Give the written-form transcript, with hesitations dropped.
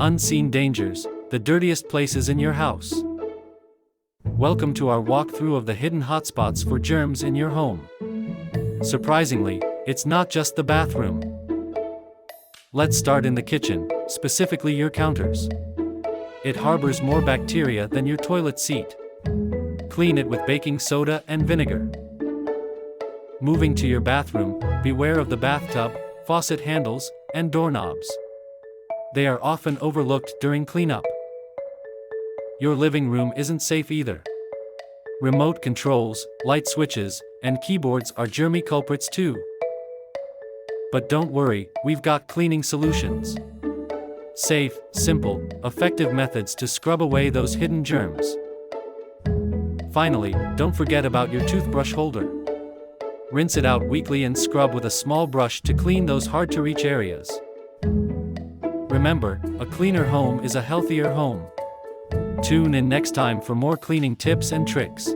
Unseen dangers, the dirtiest places in your house. Welcome to our walkthrough of the hidden hotspots for germs in your home. Surprisingly, it's not just the bathroom. Let's start in the kitchen, specifically your counters. It harbors more bacteria than your toilet seat. Clean it with baking soda and vinegar. Moving to your bathroom, beware of the bathtub, faucet handles, and doorknobs. They are often overlooked during cleanup. Your living room isn't safe either. Remote controls, light switches, and keyboards are germy culprits too. But don't worry, we've got cleaning solutions. Safe, simple, effective methods to scrub away those hidden germs. Finally, don't forget about your toothbrush holder. Rinse it out weekly and scrub with a small brush to clean those hard-to-reach areas. Remember, a cleaner home is a healthier home. Tune in next time for more cleaning tips and tricks.